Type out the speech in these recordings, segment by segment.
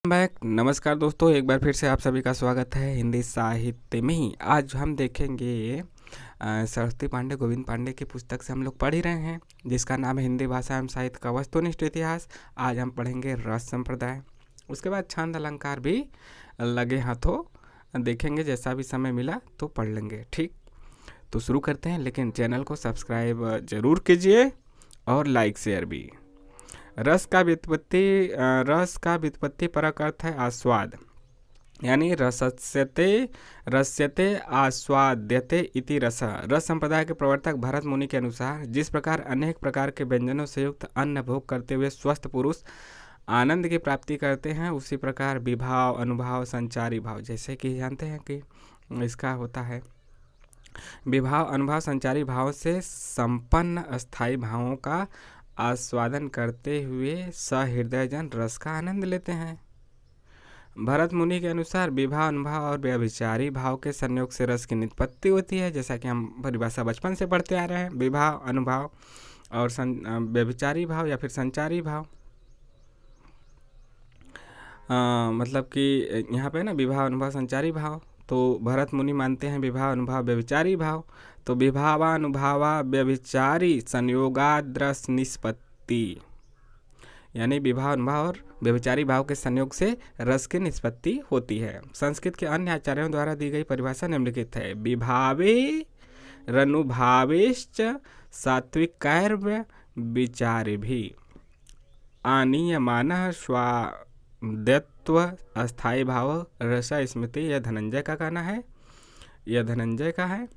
Back नमस्कार दोस्तों, एक बार फिर से आप सभी का स्वागत है हिंदी साहित्य में ही। आज हम देखेंगे सरस्वती पांडे, गोविंद पांडे की पुस्तक से हम लोग पढ़ ही रहे हैं, जिसका नाम है हिंदी भाषा एवं साहित्य का वस्तुनिष्ठ इतिहास। आज हम पढ़ेंगे रस संप्रदाय, उसके बाद छंद अलंकार भी लगे हाथों देखेंगे। जैसा भी समय मिला तो पढ़ लेंगे। ठीक, तो शुरू करते हैं, लेकिन चैनल को सब्सक्राइब जरूर कीजिए और लाइक शेयर भी। रस का व्युत्पत्ति परक अर्थ है आस्वाद, यानी रस्यते आस्वाद्यते इति रस। रस संप्रदाय के प्रवर्तक भरत मुनि के अनुसार जिस प्रकार अनेक प्रकार के व्यंजनों से युक्त अन्न भोग करते हुए स्वस्थ पुरुष आनंद की प्राप्ति करते हैं, उसी प्रकार विभाव, अनुभाव, संचारी भाव, जैसे कि जानते हैं कि इसका होता है विभाव, अनुभाव, संचारी भाव से संपन्न अस्थायी भावों का आस्वादन करते हुए सहृदय जन रस का आनंद लेते हैं। भरत मुनि के अनुसार विभाव, अनुभाव और व्यभिचारी भाव के संयोग से रस की निष्पत्ति होती है, जैसा कि हम परिभाषा बचपन से पढ़ते आ रहे हैं। विभाव, अनुभाव और व्यभिचारी भाव या फिर संचारी भाव, मतलब कि यहाँ पे ना विभाव, अनुभव, संचारी भाव, तो भरत मुनि मानते हैं विभाव, अनुभव, व्यभिचारी भाव। तो विभावानुभावा व्यभिचारी संयोगाद्रस निष्पत्ति, यानी विभाव, अनुभव और व्यभिचारी भाव के संयोग से रस की निष्पत्ति होती है। संस्कृत के अन्य आचार्यों द्वारा दी गई परिभाषा निम्नलिखित है। विभावे रनुभावेश्च सात्विकैर्व विचारे भी आनीयमानः स्वाद्यत्व अस्थायी भाव रस स्मृति। यह धनंजय का कहना है, यह धनंजय का है।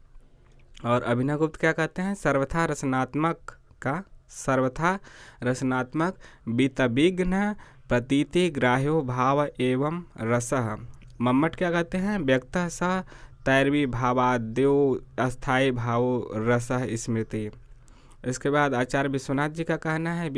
और अभिनवगुप्त क्या कहते हैं? सर्वथा रसनात्मक वितविघ्न प्रतीति ग्राह्यो भाव एवं रसः। मम्मट क्या कहते हैं? व्यक्तः स तैर्वी भावाद्यो अस्थायी भाव रसः स्मृति। इसके बाद आचार्य विश्वनाथ जी का कहना है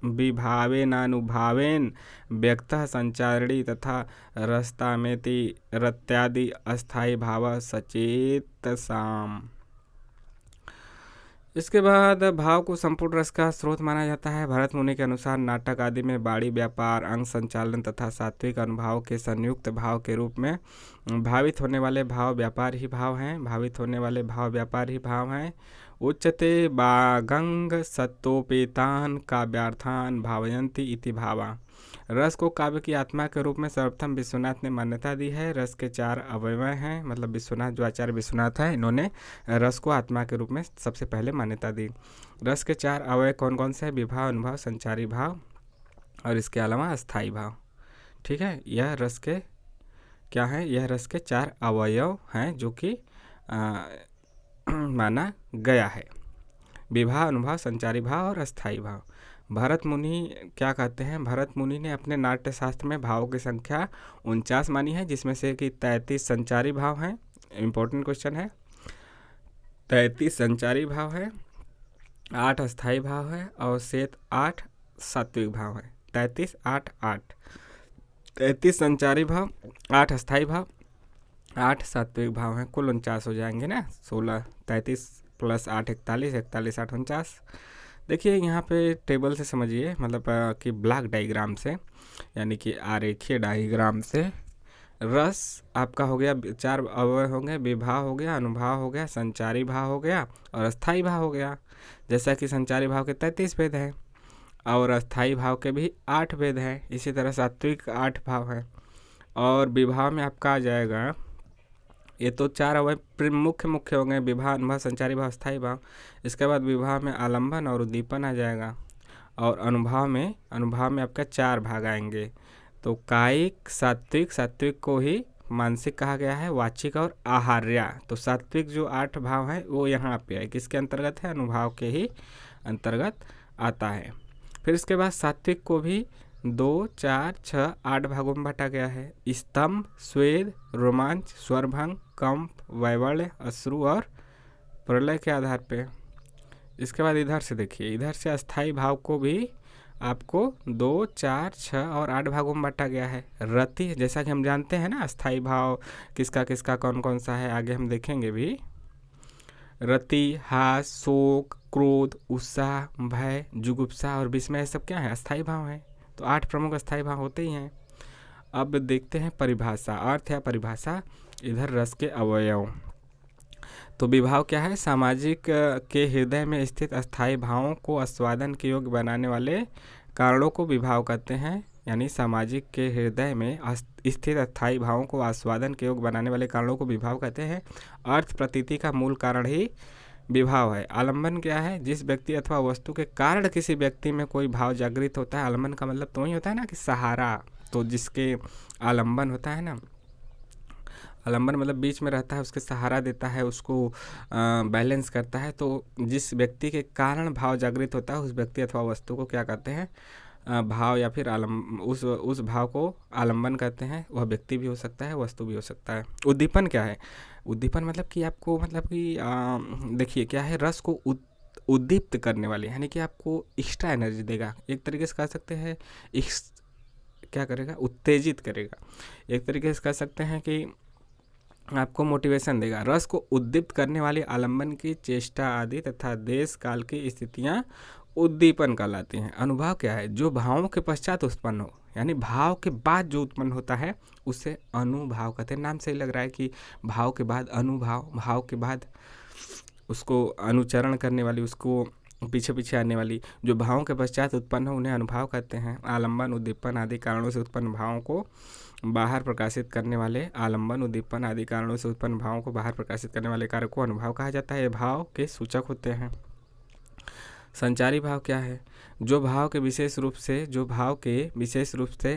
विभावेनानुभावेन व्यक्तः संचारणी तथा रसतामेति रत्यादि अस्थायी भाव सचेतसाम। इसके बाद भाव को संपूर्ण रस का स्रोत माना जाता है। भरत मुनि के अनुसार नाटक आदि में बाड़ी, व्यापार, अंग संचालन तथा सात्विक अनुभाव के संयुक्त भाव के रूप में भावित होने वाले भाव व्यापार ही भाव हैं। उच्चते बागंग सत्तोपेतान काव्यार्थान भावयन्ति इति भावा। रस को काव्य की आत्मा के रूप में सर्वप्रथम विश्वनाथ ने मान्यता दी है। रस के 4 अवयव हैं, मतलब विश्वनाथ, जो आचार्य विश्वनाथ है, इन्होंने रस को आत्मा के रूप में सबसे पहले मान्यता दी। रस के 4 अवयव कौन कौन से हैं? विभाव, अनुभव, संचारी भाव और इसके अलावा अस्थायी भाव। ठीक है, यह रस के क्या है? यह रस के 4 अवयव हैं जो कि माना गया है। विभाव, अनुभव, संचारी भाव और अस्थायी भाव। भरत मुनि क्या कहते हैं? भरत मुनि ने अपने नाट्य शास्त्र में भावों की संख्या 49 मानी है, जिसमें से कि 33 संचारी भाव हैं। इम्पोर्टेंट क्वेश्चन है। 33 संचारी भाव है, 8 अस्थायी भाव है और शेष 8 सात्विक भाव है। 33, 8, 8, 33 संचारी भाव, 8 अस्थायी भाव, 8 सात्विक भाव हैं। कुल 49 हो जाएंगे ना। 16, 33 प्लस 8 41, 41 8 49। देखिए यहाँ पे टेबल से समझिए, मतलब कि ब्लॉक डायग्राम से, यानी कि आरेखीय डायग्राम से रस आपका हो गया 4 अवयव होंगे। विभाव हो गया, अनुभाव हो गया, संचारी भाव हो गया और अस्थायी भाव हो गया। जैसा कि संचारी भाव के 33 भेद हैं और अस्थायी भाव के भी 8 भेद हैं। इसी तरह सात्विक 8 भाव है। और विभाव में आपका आ जाएगा, ये तो 4 अवयव मुख्य होंगे, विभाव, अनुभव, संचारी भाव, अस्थायी भाव। इसके बाद विभाव में आलंबन और उद्दीपन आ जाएगा। और अनुभाव में आपका 4 भाग आएंगे। तो कायिक, सात्विक को ही मानसिक कहा गया है, वाचिक और आहार्य। तो सात्विक जो 8 भाव है वो यहाँ पे है, किसके अंतर्गत है? अनुभाव के ही अंतर्गत आता है। फिर इसके बाद सात्विक को भी 2, 4, 6, 8 भागों में बांटा गया है। स्तंभ, स्वेद, रोमांच, स्वरभंग, कंप, वैवल्य, अश्रु और प्रलय के आधार पे। इसके बाद इधर से देखिए, इधर से अस्थायी भाव को भी आपको 2, 4, 6 और 8 भागों में बांटा गया है। रति, जैसा कि हम जानते हैं ना, अस्थायी भाव किसका किसका कौन कौन सा है, आगे हम देखेंगे भी। रति, हास, शोक, क्रोध, उत्साह, भय, जुगुप्सा और विस्मय, सब क्या है? अस्थायी भाव है। तो 8 प्रमुख अस्थाई भाव होते ही हैं। अब देखते हैं परिभाषा, अर्थ या परिभाषा। इधर रस के अवयव। तो विभाव क्या है? सामाजिक के हृदय में स्थित अस्थाई भावों को आस्वादन के योग्य बनाने वाले कारणों को विभाव कहते हैं। यानी सामाजिक के हृदय में स्थित अस्थाई भावों को आस्वादन के योग्य बनाने वाले कारणों को विभाव कहते हैं। अर्थ प्रतीति का मूल कारण ही विभाव है। आलंबन क्या है? जिस व्यक्ति अथवा वस्तु के कारण किसी व्यक्ति में कोई भाव जागृत होता है। आलंबन का मतलब तो ही होता है ना कि सहारा, तो जिसके आलंबन होता है ना, आलंबन मतलब बीच में रहता है, उसके सहारा देता है, उसको बैलेंस करता है। तो जिस व्यक्ति के कारण भाव जागृत होता है उस व्यक्ति अथवा वस्तु को क्या कहते हैं? भाव या फिर उस भाव को आलंबन कहते हैं। वह व्यक्ति भी हो सकता है, वस्तु भी हो सकता है। उद्दीपन क्या है? उद्दीपन मतलब कि आपको मतलब कि देखिए क्या है, रस को उद्दीप्त करने वाले, यानी कि आपको एक्स्ट्रा एनर्जी देगा। एक तरीके से कह सकते हैं क्या करेगा? उत्तेजित करेगा। एक तरीके से कह सकते हैं कि आपको मोटिवेशन देगा। रस को उद्दीप्त करने वाली आलंबन की चेष्टा आदि तथा देश काल की स्थितियाँ उद्दीपन कहलाती हैं। अनुभाव क्या है? जो भावों के पश्चात उत्पन्न हो, यानी भाव के बाद जो उत्पन्न होता है उसे अनुभाव कहते हैं। नाम से ही लग रहा है कि भाव के बाद अनुभाव, भाव के बाद उसको अनुचरण करने वाली, उसको पीछे पीछे आने वाली जो भावों के पश्चात उत्पन्न हो उन्हें अनुभाव कहते हैं। आलंबन उद्दीपन आदि कारणों से उत्पन्न भावों को बाहर प्रकाशित करने वाले, आलंबन उद्दीपन आदि कारणों से उत्पन्न भावों को बाहर प्रकाशित करने वाले कार्य को अनुभाव कहा जाता है। ये भाव के सूचक होते हैं। संचारी भाव क्या है? जो भाव के विशेष रूप से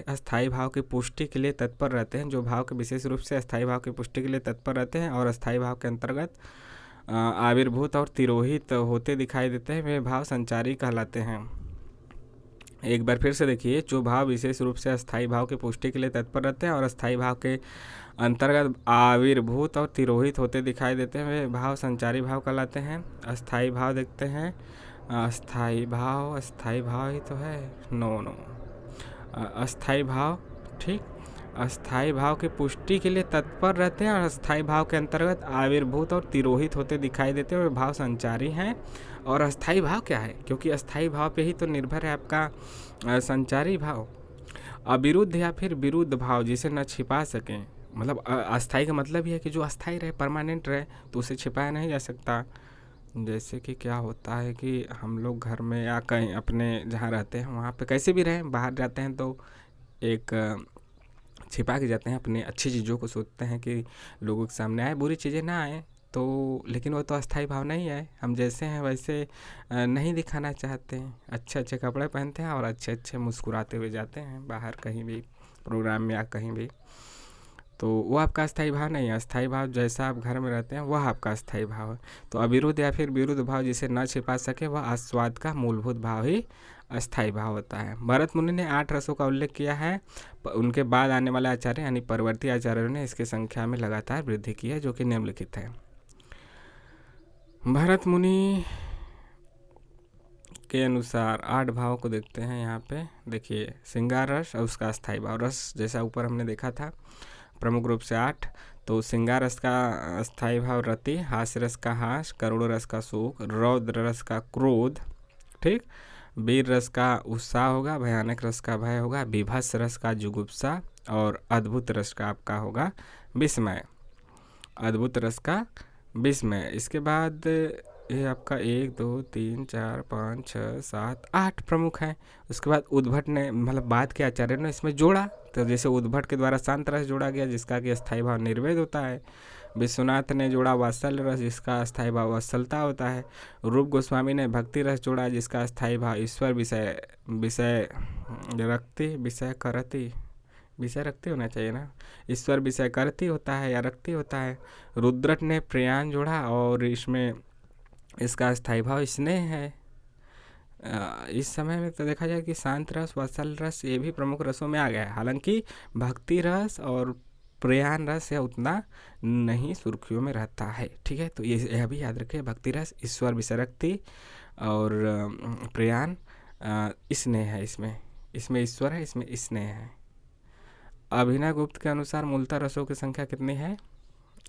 अस्थाई भाव की पुष्टि के लिए तत्पर रहते हैं, जो भाव के विशेष रूप से अस्थाई भाव की पुष्टि के लिए तत्पर रहते हैं और अस्थाई भाव के अंतर्गत आविर्भूत और तिरोहित होते दिखाई देते हैं, वे भाव संचारी कहलाते हैं। एक बार फिर से देखिए, जो भाव विशेष रूप से अस्थाई भाव की पुष्टि के लिए तत्पर रहते हैं और अस्थाई भाव के अंतर्गत आविर्भूत और तिरोहित होते दिखाई देते हैं, वे भाव संचारी भाव कहलाते हैं। अस्थाई भाव देखते हैं। अस्थाई भाव ही तो है। नो अस्थाई भाव, ठीक, अस्थाई भाव की पुष्टि के लिए तत्पर रहते हैं और अस्थाई भाव के अंतर्गत आविर्भूत और तिरोहित होते दिखाई देते हैं, वे भाव संचारी हैं। और अस्थाई भाव क्या है? क्योंकि अस्थाई भाव पे ही तो निर्भर है आपका संचारी भाव। अविरुद्ध या फिर विरुद्ध भाव जिसे न छिपा सकें, मतलब अस्थाई का मतलब ही है कि जो अस्थाई रहे, परमानेंट रहे, तो उसे छिपाया नहीं जा सकता। जैसे कि क्या होता है कि हम लोग घर में या कहीं अपने जहाँ रहते हैं वहाँ पे कैसे भी रहें, बाहर जाते हैं तो एक छिपा के जाते हैं, अपने अच्छी चीज़ों को सोचते हैं कि लोगों के सामने आए, बुरी चीज़ें ना आए। तो लेकिन वो तो अस्थाई भाव नहीं है। हम जैसे हैं वैसे नहीं दिखाना चाहते हैं। अच्छे अच्छे कपड़े पहनते हैं और अच्छे अच्छे मुस्कुराते हुए जाते हैं बाहर कहीं भी प्रोग्राम में या कहीं भी, तो वो आपका अस्थाई भाव नहीं है। अस्थाई भाव जैसा आप घर में रहते हैं वह आपका अस्थाई भाव है। तो अविरुद्ध या फिर विरुद्ध भाव जिसे न छिपा सके वह आस्वाद का मूलभूत भाव ही अस्थाई भाव होता है। भरत मुनि ने 8 रसों का उल्लेख किया है। उनके बाद आने वाले आचार्य यानी परवर्ती आचार्यों ने इसकी संख्या में लगातार वृद्धि की है, जो कि निम्नलिखित है। भरत मुनि के अनुसार 8 भाव को देखते हैं। यहाँ पे देखिए, श्रृंगार रस और उसका अस्थाई भाव। रस जैसा ऊपर हमने देखा था प्रमुख रूप से 8, तो श्रृंगार रस का अस्थाई भाव रति, हास्य रस का हास, करुण रस का शोक, रौद्र रस का क्रोध, ठीक, वीर रस का उत्साह होगा, भयानक रस का भय होगा, बीभत्स रस का जुगुप्सा और अद्भुत रस का आपका होगा विस्मय। अद्भुत रस का विस्मय। इसके बाद ये आपका 1 2 3 4 5 6 7 8 प्रमुख हैं। उसके बाद उद्भट ने मतलब बाद के आचार्य ने इसमें जोड़ा, तो जैसे उद्भट के द्वारा शांत रस जोड़ा गया जिसका कि अस्थाई भाव निर्वेद होता है। विश्वनाथ ने जोड़ा वात्सल्य रस जिसका अस्थाई भाव वत्सलता होता है। रूप गोस्वामी ने भक्ति रस जोड़ा जिसका अस्थाई भाव ईश्वर विषय रखती होना चाहिए ना, ईश्वर विषय करती होता है या रखती होता है। रुद्रट ने प्रयाण जोड़ा और इसमें इसका अस्थाई भाव स्नेह है। इस समय में तो देखा जाए कि शांत रस, वत्सल रस ये भी प्रमुख रसों में आ गया है। हालांकि भक्ति रस और प्रयाण रस यह उतना नहीं सुर्खियों में रहता है, ठीक है। तो यह भी याद रखें, भक्ति रस ईश्वर विषय रखती और प्रयाण स्नेह है। इसमें ईश्वर है, इसमें स्नेह है। अभिनव गुप्त के अनुसार मूलतः रसों की संख्या कितनी है?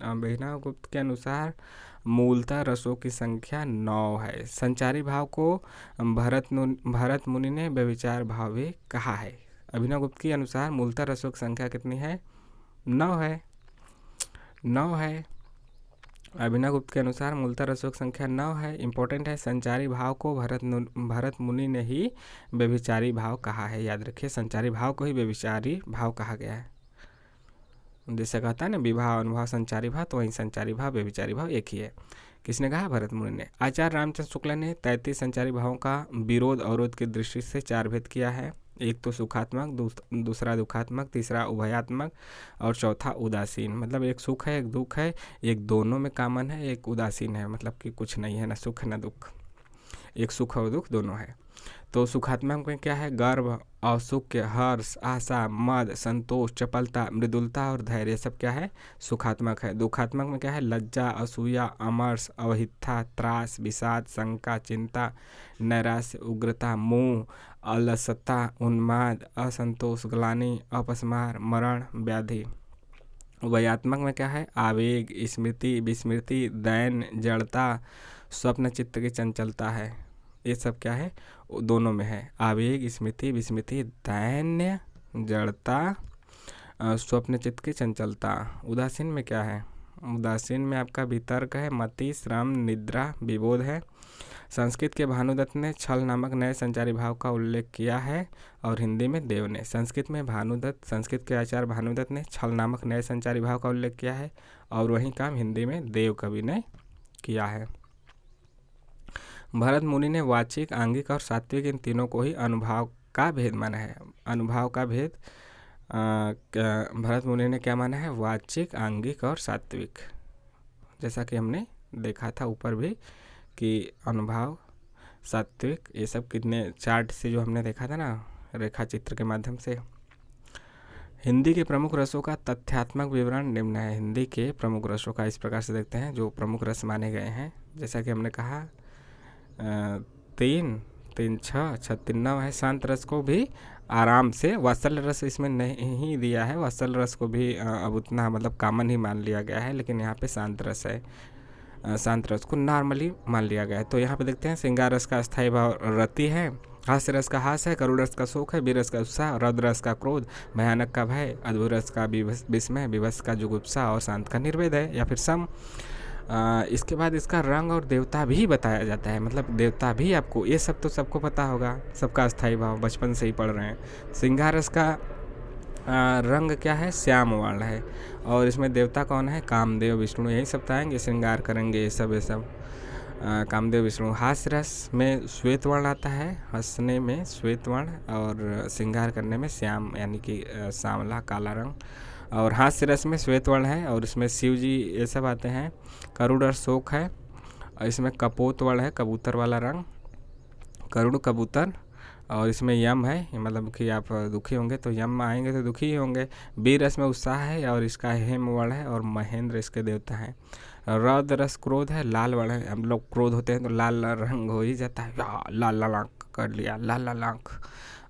अभिनव गुप्त के अनुसार मूलतः रसों की संख्या 9 है। संचारी भाव को भरत मुनि ने व्यभिचार भाव भी कहा है। अभिनवगुप्त के अनुसार मूलतः रसों की संख्या कितनी है? 9 है, 9 है। अभिनवगुप्त के अनुसार मूलतः रसों की संख्या 9 है। इंपॉर्टेंट है, संचारी भाव को भरत मुनि ने ही व्यभिचारी भाव कहा है। याद रखिए, संचारी भाव को ही व्यभिचारी भाव कहा गया है। जैसे कहता है ना विभाव, अनुभाव, संचारी भाव, तो वहीं संचारी भाव व्यभिचारी भाव एक ही है। किसने कहा? भरत मुनि ने। आचार्य रामचंद्र शुक्ला ने 33 संचारी भावों का विरोध अवरोध की दृष्टि से 4 भेद किया है। एक तो सुखात्मक, दूसरा दुखात्मक, तीसरा उभयात्मक और चौथा उदासीन। मतलब एक सुख है, एक दुख है, एक दोनों में कॉमन है, एक उदासीन है, मतलब कि कुछ नहीं है, ना सुख ना दुख, एक सुख और दुख दोनों है। तो सुखात्मक में क्या है? गर्व, औत्सुक्य, हर्ष, आशा, मद, संतोष, चपलता, मृदुलता और धैर्य, सब क्या है? सुखात्मक है। दुखात्मक में क्या है? लज्जा, असूया, अमर्ष, अवहिता, त्रास, विषाद, शंका, चिंता, नैराश्य, उग्रता, मोह, अलसता, उन्माद, असंतोष, ग्लानि, अपस्मार, मरण, व्याधि। उभयात्मक में क्या है? आवेग, स्मृति, विस्मृति, दैन्य, जड़ता, स्वप्न चित्त की चंचलता है। ये सब क्या है? दोनों में है। आवेग, स्मृति, विस्मृति, दैन्य, जड़ता, स्वप्न चित्त की चंचलता। उदासीन में क्या है? उदासीन में आपका वितर्क है, मति, श्रम, निद्रा, विबोध है। संस्कृत के भानुदत्त ने छल नामक नए संचारी भाव का उल्लेख किया है और हिंदी में देव ने। संस्कृत के आचार्य भानुदत्त ने छल नामक नए संचारी भाव का उल्लेख किया है और वही काम हिंदी में देव कवि ने किया है। भरत मुनि ने वाचिक, आंगिक और सात्विक इन तीनों को ही अनुभाव का भेद माना है। अनुभाव का भेद भरत मुनि ने क्या माना है? वाचिक, आंगिक और सात्विक। जैसा कि हमने देखा था ऊपर भी कि अनुभाव, सात्विक, ये सब कितने चार्ट से जो हमने देखा था ना, रेखा चित्र के माध्यम से। हिंदी के प्रमुख रसों का तथ्यात्मक विवरण निम्न है। हिंदी के प्रमुख रसों का इस प्रकार से देखते हैं जो प्रमुख रस माने गए हैं। जैसा कि हमने कहा 3, 6, 3, 9 है। शांत रस को भी आराम से, वात्सल्य रस इसमें नहीं दिया है, वात्सल्य रस को भी अब उतना मतलब कॉमन ही मान लिया गया है, लेकिन यहाँ पे शांत रस है, शांत रस को नॉर्मली मान लिया गया है। तो यहाँ पे देखते हैं श्रृंगार रस का स्थायी भाव रति है, हास्य रस का हास है, करुण रस का शोक है, वीर रस का उत्साह, रौद्र रस का क्रोध, भयानक का भय, अद्भुत रस का विस्मय, विभत्स का जुगुप्सा और शांत का निर्वेद है या फिर सम। इसके बाद इसका रंग और देवता भी बताया जाता है, मतलब देवता भी आपको, ये सब तो सबको पता होगा, सबका स्थायी भाव बचपन से ही पढ़ रहे हैं। श्रृंगार रस का रंग क्या है? श्याम वर्ण है और इसमें देवता कौन है? कामदेव, विष्णु, यही सब आएंगे, श्रृंगार करेंगे ये सब कामदेव, विष्णु। हास्य रस में श्वेत वर्ण आता है, हंसने में श्वेत वर्ण और श्रृंगार करने में श्याम यानी कि सांवला, काला रंग। और हास्य रस में श्वेत वर्ण है और इसमें शिव जी ये सब आते हैं। करुण और शोक है और इसमें कपोत वर्ण है, कबूतर वाला रंग, करुण कबूतर। और इसमें यम है, मतलब कि आप दुखी होंगे तो यम आएंगे तो दुखी ही होंगे। वीर रस में उत्साह है और इसका हेम वर्ण है और महेंद्र इसके देवता हैं। रौद्र रस क्रोध है, लाल वर्ण है, हम लोग क्रोध होते हैं तो लाल रंग हो ही जाता है, लाल लाल आँख कर लिया, लाल लाल आँख,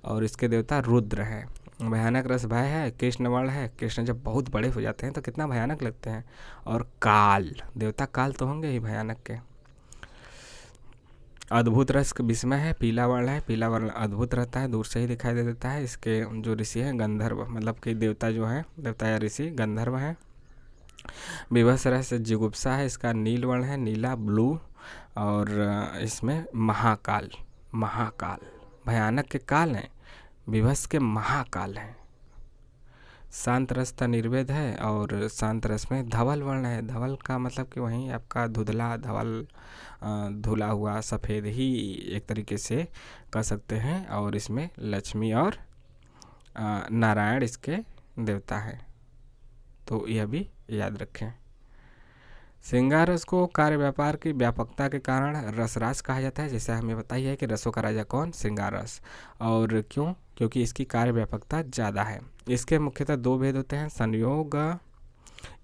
और इसके देवता रुद्र है। भयानक रस भय है, कृष्ण वर्ण है, कृष्ण जब बहुत बड़े हो जाते हैं तो कितना भयानक लगते हैं। और काल, देवता काल तो होंगे ही भयानक के। अद्भुत रस विस्मय है, पीला वर्ण है, पीला वर्ण अद्भुत रहता है, दूर से ही दिखाई दे देता है। इसके जो ऋषि हैं गंधर्व, मतलब कि देवता जो है, देवता या ऋषि गंधर्व हैं। विभत्स रस जुगुप्सा है, इसका नील वर्ण है, नीला, ब्लू। और इसमें महाकाल, महाकाल भयानक के काल हैं, विभत्स के महाकाल हैं। शांत रस का निर्वेद है और शांत रस में धवल वर्ण है। धवल का मतलब कि वहीं आपका धुंधला, धवल, धुला हुआ, सफ़ेद ही एक तरीके से कह सकते हैं। और इसमें लक्ष्मी और नारायण इसके देवता हैं, तो यह भी याद रखें। श्रृंगार रस को कार्य व्यापार की व्यापकता के कारण रसराज कहा जाता है। जैसे हमें बताइए कि रसों का राजा कौन? श्रृंगार रस। और क्यों? क्योंकि इसकी कार्य व्यापकता ज़्यादा है। इसके मुख्यतः 2 भेद होते हैं, संयोग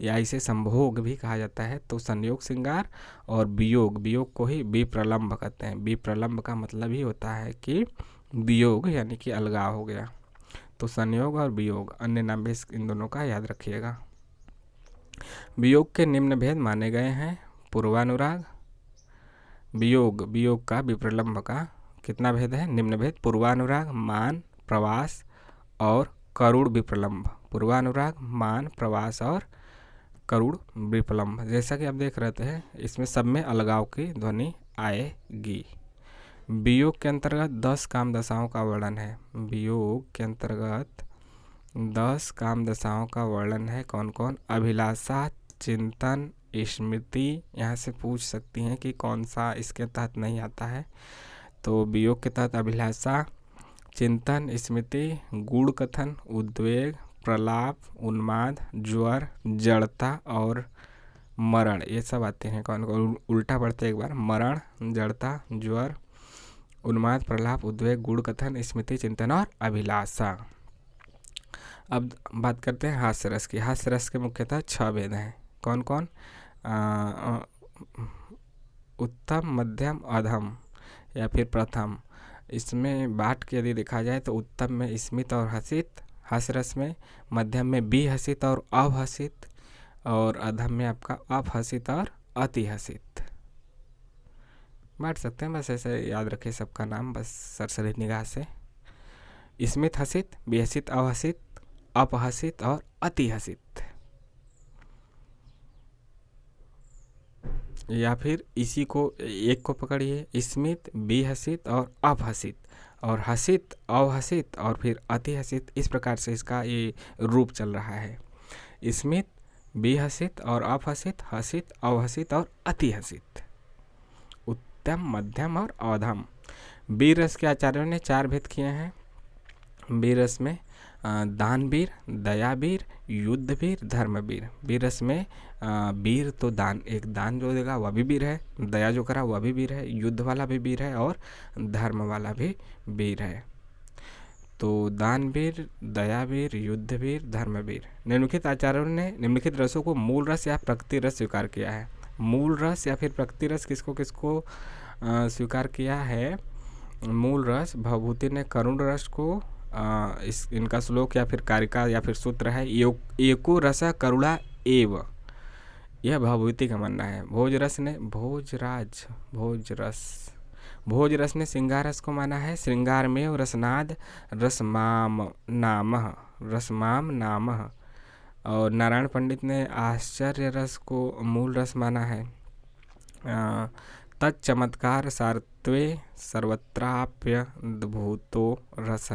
या इसे संभोग भी कहा जाता है। तो संयोग श्रृंगार और वियोग, वियोग को ही विप्रलम्ब कहते हैं। विप्रलम्ब का मतलब ही होता है कि वियोग यानी कि अलगाव हो गया। तो संयोग और वियोग, अन्य नाम भी इन दोनों का याद रखिएगा। वियोग के निम्न भेद माने गए हैं। पूर्वानुराग, वियोग, वियोग का विप्रलम्ब का कितना भेद है? निम्न भेद। पूर्वानुराग, मान, प्रवास और करुण विप्रलंभ। पूर्वानुराग, मान, प्रवास और करुण विप्रलंभ। जैसा कि आप देख रहे हैं इसमें सब में अलगाव की ध्वनि आएगी। वियोग के अंतर्गत 10 काम दशाओं का वर्णन है। वियोग के अंतर्गत 10 काम दशाओं का वर्णन है। कौन कौन? अभिलाषा, चिंतन, स्मृति। यहाँ से पूछ सकती हैं कि कौन सा इसके तहत नहीं आता है। तो वियोग के तहत अभिलाषा, चिंतन, स्मृति, गूढ़ कथन, उद्वेग, प्रलाप, उन्माद, ज्वर, जड़ता और मरण, ये सब आते हैं। कौन कौन? उल्टा पढ़ते एक बार। मरण, जड़ता, ज्वर, उन्माद, प्रलाप, उद्वेग, गूढ़ कथन, स्मृति, चिंतन और अभिलाषा। अब बात करते हैं हास्य रस की। हास्य रस के मुख्यतः 6 भेद हैं। कौन कौन? उत्तम, मध्यम, अधम या फिर प्रथम। इसमें बाट के यदि देखा जाए तो उत्तम में स्मित और हसित, हास्य रस में। मध्यम में विहसित और अवहसित, और अधम में आपका अपहसित और अति हसित। बांट सकते हैं, बस ऐसे याद रखें सबका नाम, बस सरसरी निगाह से। स्मित हसित, विहसित अवहसित, अपहसित और अति हसित। या फिर इसी को एक को पकड़िए, स्मित, विहसित और अपहसित, और हसित, अवहसित और फिर अति हसित। इस प्रकार से इसका ये रूप चल रहा है। स्मित, विहसित और अपहसित, हसित, अवहसित और अति हसित। उत्तम, मध्यम और अधम। वीर रस के आचार्यों ने 4 भेद किए हैं। वीर रस में दानवीर, दयावीर, युद्धवीर, धर्मवीर। वीर रस में वीर तो दान, एक दान जो देगा वह भी वीर है, दया जो करा वह भी वीर है, युद्ध वाला भी वीर है और धर्म वाला भी वीर है। तो दानवीर, दयावीर, युद्धवीर, धर्मवीर। निम्नलिखित आचार्यों ने निम्नलिखित रसों को मूल रस या प्रकृति रस स्वीकार किया है। मूल रस या फिर प्रकृति रस किसको किसको स्वीकार किया है? मूल रस भवभूति ने करुण रस को, इनका श्लोक या फिर कारिका या फिर सूत्र है, एको रस करुणा एव, यह भवभूति का मानना है। भोजरस ने भोजरस ने श्रृंगार रस को माना है। श्रृंगार में रसनाद रसमाम नामः। और नारायण पंडित ने आश्चर्य रस को मूल रस माना है। तत्चमत्कार सारत्वे सर्वत्राप्य भूतो रस।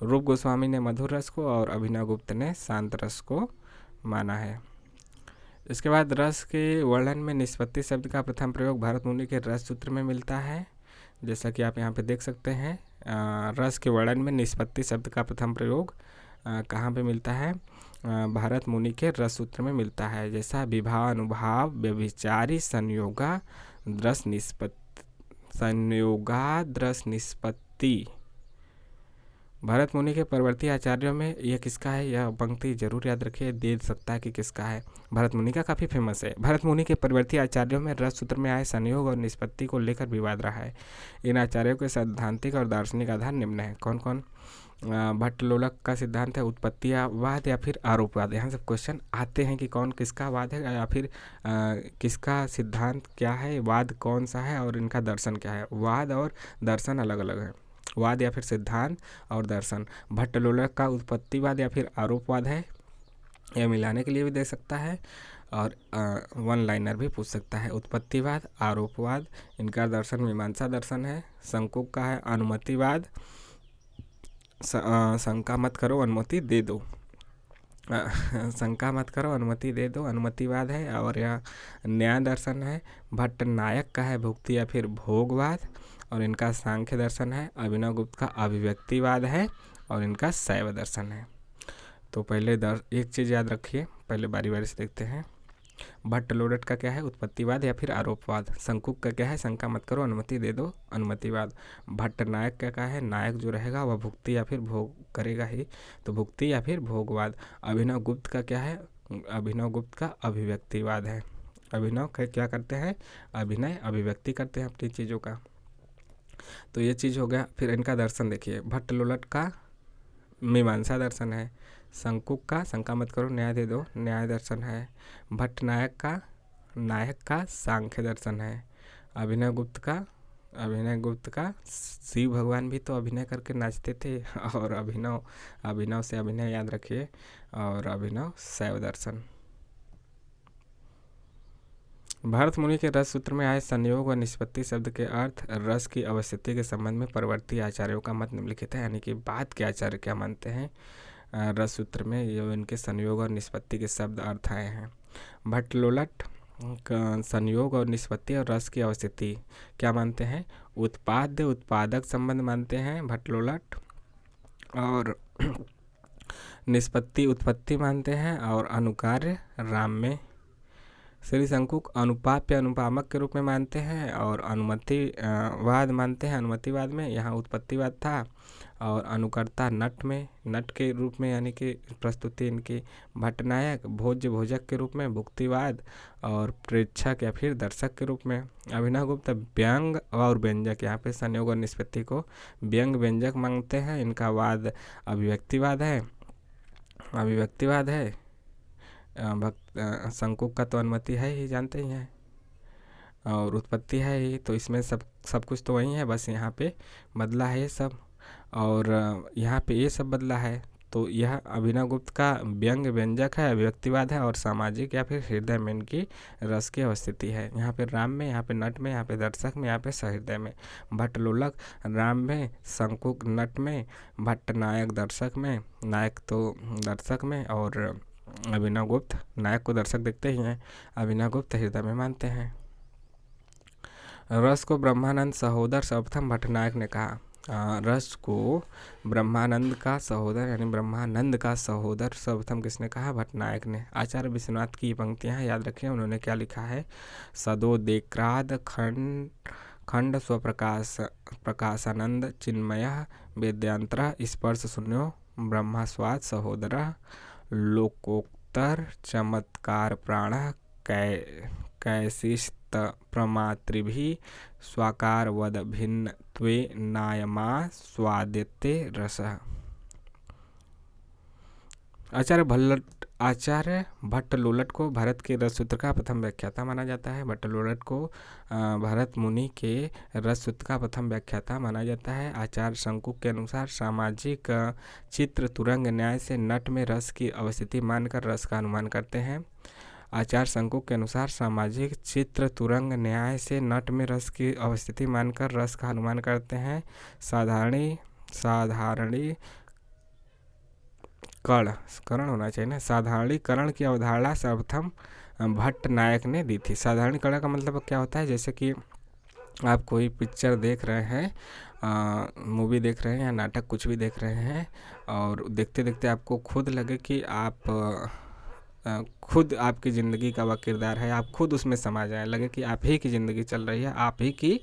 रूप गोस्वामी ने मधुर रस को और अभिनव गुप्त ने शांत रस को माना है। इसके बाद रस के वर्णन में निष्पत्ति शब्द का प्रथम प्रयोग भरत मुनि के रस सूत्र में मिलता है। जैसा कि आप यहाँ पे देख सकते हैं, रस के वर्णन में निष्पत्ति शब्द का प्रथम प्रयोग कहाँ पे मिलता है? भरत मुनि के रस सूत्र में मिलता है। जैसा विभाव, अनुभाव, व्यभिचारी, संयोगा, द्रस निष्पत्ति। भरत मुनि के परवर्ती आचार्यों में यह किसका है? यह पंक्ति जरूर याद रखिए, दे सकता है कि किसका है। भरत मुनि का काफ़ी फेमस है। भरत मुनि के परवर्ती आचार्यों में रस सूत्र में आए संयोग और निष्पत्ति को लेकर विवाद रहा है। इन आचार्यों के सैद्धांतिक और दार्शनिक आधार निम्न है। कौन कौन? भट्टलोलक का सिद्धांत है उत्पत्तिवाद या फिर आरोपवाद। यहाँ से क्वेश्चन आते हैं कि कौन किसका वाद है या फिर किसका सिद्धांत क्या है, वाद कौन सा है और इनका दर्शन क्या है। वाद और दर्शन अलग अलग है। वाद या फिर सिद्धांत और दर्शन। भट्टलोलक का उत्पत्तिवाद या फिर आरोपवाद है, यह मिलाने के लिए भी दे सकता है और वन लाइनर भी पूछ सकता है। उत्पत्तिवाद, आरोपवाद, इनका दर्शन मीमांसा दर्शन है। शंकुक का है अनुमतिवाद, शंका मत करो अनुमति दे दो, शंका मत करो अनुमति दे दो, अनुमतिवाद है। और यह न्याय दर्शन है। भट्टनायक का है भुक्ति या फिर भोगवाद और इनका सांख्य दर्शन है। अभिनव गुप्त का अभिव्यक्तिवाद है और इनका शैव दर्शन है। तो पहले एक चीज़ याद रखिए, पहले बारी बारी से देखते हैं। भट्टलोलक का क्या है? उत्पत्तिवाद या फिर आरोपवाद। शंकुक का क्या है? शंका मत करो अनुमति दे दो, अनुमतिवाद। भट्टनायक का क्या है? नायक जो रहेगा वह भुक्ति या फिर भोग करेगा ही, तो भुक्ति या फिर भोगवाद। अभिनव गुप्त का क्या है? अभिनव गुप्त का अभिव्यक्तिवाद है। अभिनव क्या करते हैं? अभिनय अभिव्यक्ति करते हैं अपनी चीज़ों का। तो ये चीज़ हो गया। फिर इनका दर्शन देखिए, भट्टलोलक का मीमांसा दर्शन है। शंकुक का शंका मत करो न्याय दे दो, न्याय दर्शन है। भट्टनायक का नायक का सांख्य दर्शन है। अभिनव गुप्त का अभिनय गुप्त का शिव भगवान भी तो अभिनय करके नाचते थे। और अभिनव, अभिनव से अभिनय याद रखिए, और अभिनव शैव दर्शन। भरत मुनि के रस सूत्र में आए संयोग व निष्पत्ति शब्द के अर्थ रस की अवस्थिति के संबंध में परवर्ती आचार्यों का मत निम्नलिखित है, यानी कि बाद के आचार्य क्या मानते हैं रस सूत्र में, ये इनके संयोग और निष्पत्ति के शब्द अर्थ आए हैं। भट्टलोलट संयोग और निष्पत्ति और रस की अवस्थिति क्या मानते हैं, उत्पाद्य उत्पादक संबंध मानते हैं भट्टलोलट, और निष्पत्ति उत्पत्ति मानते हैं, और अनुकार्य राम्य। श्री शंकुक अनुपाप्य अनुपामक के रूप में मानते हैं, और अनुमतिवाद मानते हैं अनुमतिवाद में, यहाँ उत्पत्तिवाद था, और अनुकर्ता नट में, नट के रूप में यानी कि प्रस्तुति इनकी। भट्टनायक भोज्य भोजक के रूप में भुक्तिवाद, और प्रेक्षक या फिर दर्शक के रूप में। अभिनव गुप्त व्यंग और व्यंजक, यहाँ पे संयोग और निष्पत्ति को व्यंग व्यंजक मांगते हैं, इनका वाद अभिव्यक्तिवाद है, अभिव्यक्तिवाद है। शंकुक का तो अनुमति है ही, जानते ही हैं, और उत्पत्ति है ही, तो इसमें सब कुछ तो वही है, बस यहाँ पे बदला है ये सब, और यहाँ पे ये सब बदला है। तो यह अभिनव गुप्त का व्यंग व्यंजक है, अभिव्यक्तिवाद है, और सामाजिक या फिर हृदय में इनकी रस की अवस्थिति है। यहाँ पे राम में, यहाँ पे नट में, यहाँ पे दर्शक में, यहाँ पे सहृदय में। भट्टलोलक राम में, शंकुक नट में, भट्टनायक दर्शक में, नायक तो दर्शक में, और अभिनव गुप्त नायक को दर्शक देखते ही हैं, अभिनव गुप्त हृदय में मानते हैं। रस को ब्रह्मानंद सहोदर सर्वप्रथम भट्टनायक ने कहा। रस को ब्रह्मानंद का सहोदर यानी ब्रह्मानंद का सहोदर सर्वप्रथम किसने कहा, भट्टनायक ने। आचार्य विश्वनाथ की पंक्तियां हैं, याद रखिए, उन्होंने क्या लिखा है, सदोदेक्राद खंड स्वप्रकाश प्रकाशानंद चिन्मय वेद्यांतर स्पर्श शून्यो ब्रह्मास्वाद सहोदर लोकोत्तर चमत्कार प्राण कैशिस्त प्रमातृभि स्वाकार वद भिन्न त्वे नायमा स्वादित्य रस। आचार्य भट्टलोलट को भारत के रस सूत्र का प्रथम व्याख्याता माना जाता है। भट्टलोलट को भरत मुनि के रस सूत्र का प्रथम व्याख्याता माना जाता है। आचार्य शंकुक के अनुसार सामाजिक चित्र तुरंग न्याय से नट में रस की अवस्थिति मानकर रस का अनुमान करते हैं। आचार्य शंकुक के अनुसार सामाजिक चित्र तुरंग न्याय से नट में रस की अवस्थिति मानकर रस का अनुमान करते हैं। करण होना चाहिए ना, साधारणीकरण की अवधारणा सर्वप्रथम भट्टनायक ने दी थी। साधारणीकरण का मतलब क्या होता है, जैसे कि आप कोई पिक्चर देख रहे हैं, मूवी देख रहे हैं या नाटक कुछ भी देख रहे हैं, और देखते देखते आपको खुद लगे कि आप खुद आपकी ज़िंदगी का वह किरदार है, आप खुद उसमें समा जाए, लगे कि आप ही की ज़िंदगी चल रही है, आप ही की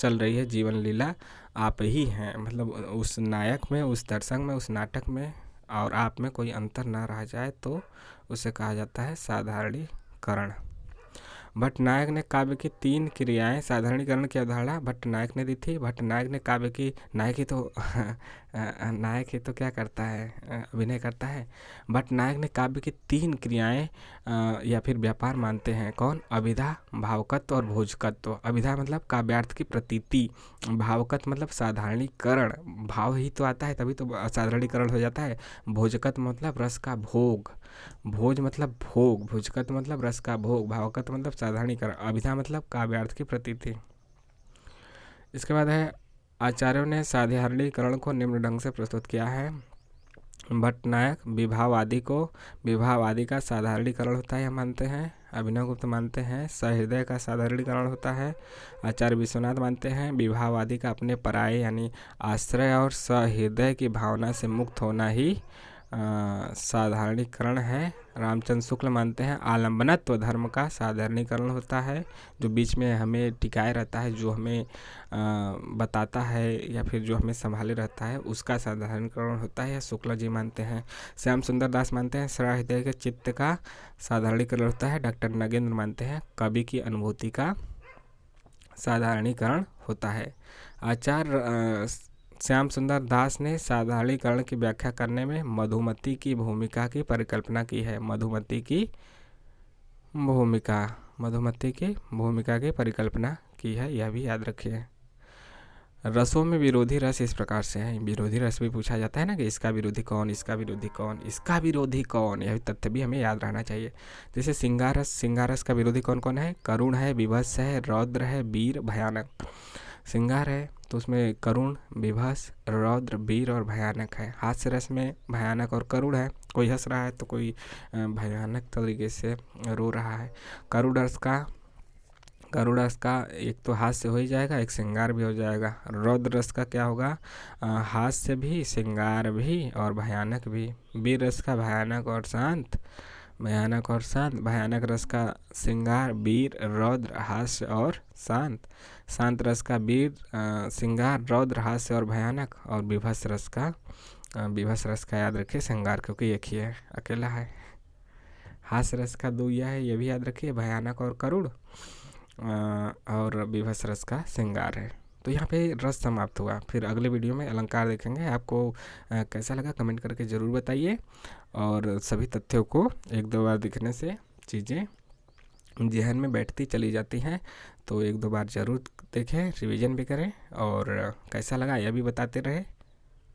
चल रही है जीवन लीला, आप ही हैं, मतलब उस नायक में, उस दर्शक में, उस नाटक में और आप में कोई अंतर ना रह जाए, तो उसे कहा जाता है साधारणीकरण। भट्टनायक ने काव्य की 3 क्रियाएं, साधारणीकरण की अवधारणा भट्टनायक ने दी थी। भट्टनायक ने काव्य की, नायक ही तो क्या करता है, अभिनय करता है। भट्टनायक ने काव्य की 3 क्रियाएं या फिर व्यापार मानते हैं। कौन, अभिधा, भावकत्व और भोजकत्व। अभिधा मतलब काव्यार्थ की प्रतीति, भावकत्व मतलब साधारणीकरण, भाव ही तो आता है तभी तो साधारणीकरण हो जाता है। भोजकत्व मतलब रस का भोग, भोज मतलब भोग, भोजकत्व मतलब रस का भोग, भावकत्व मतलब साधारणीकरण, अभिधा मतलब काव्यार्थ की प्रतीति। इसके बाद है, आचार्यों ने साधारणीकरण को निम्न ढंग से प्रस्तुत किया है। भट्टनायक विभावादि को, विभावादि का साधारणीकरण होता है मानते हैं। अभिनव गुप्त मानते हैं सहृदय का साधारणीकरण होता है। आचार्य विश्वनाथ मानते हैं विभावादि का अपने पराये यानी आश्रय और सहृदय की भावना से मुक्त होना ही साधारणीकरण है। रामचंद्र शुक्ल मानते हैं आलम्बनत्व धर्म का साधारणीकरण होता है, जो बीच में हमें टिकाए रहता है, जो हमें बताता है या फिर जो हमें संभाले रहता है, उसका साधारणीकरण होता है, शुक्ला जी मानते हैं। श्याम सुंदर दास मानते हैं सहृदय के चित्त का साधारणीकरण होता है। डॉक्टर नगेंद्र मानते हैं कवि की अनुभूति का साधारणीकरण होता है। आचार्य श्याम सुंदर दास ने साधारणीकरण की व्याख्या करने में मधुमती की भूमिका की परिकल्पना की है। मधुमती की भूमिका मधुमक्खी की भूमिका की परिकल्पना की है, यह भी याद रखिए। रसों में विरोधी रस इस प्रकार से है, विरोधी रस भी पूछा जाता है ना कि इसका विरोधी कौन, इसका विरोधी कौन, इसका विरोधी कौन, यह तथ्य भी हमें याद रहना चाहिए। जैसे सिंगारस, सिंगारस का विरोधी कौन कौन है? करुण है, विभत्स है, रौद्र है, वीर, भयानक। सिंगार है तो उसमें करुण, विभत्स, रौद्र, वीर और भयानक है। हास्य रस में भयानक और करुण है, कोई हंस रहा है तो कोई भयानक तरीके से रो रहा है। करुण रस का एक तो हास्य हो ही जाएगा, एक श्रृंगार भी हो जाएगा। रौद्र रस का क्या होगा? हास्य भी, श्रृंगार भी और भयानक भी। वीर रस का भयानक और शांत, भयानक और शांत। भयानक रस का श्रृंगार, वीर, रौद्र, हास्य और शांत। शांत रस का वीर, श्रृंगार, रौद्र, हास्य और भयानक। और विभत्स रस का याद रखिए श्रृंगार, क्योंकि एक ही है, अकेला है। हास्य रस का दो यह है, ये भी याद रखिए, भयानक और करुण। और विभत्स रस का श्रृंगार है। तो यहाँ पे रस समाप्त हुआ। फिर अगले वीडियो में अलंकार देखेंगे। आपको कैसा लगा कमेंट करके ज़रूर बताइए। और सभी तथ्यों को एक दो बार दिखने से चीज़ें जहन में बैठती चली जाती हैं, तो एक दो बार ज़रूर देखें, रिवीजन भी करें। और कैसा लगा यह भी बताते रहे।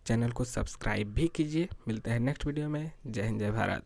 चैनल को सब्सक्राइब भी कीजिए। मिलते हैं नेक्स्ट वीडियो में। जय हिंद, जय भारत।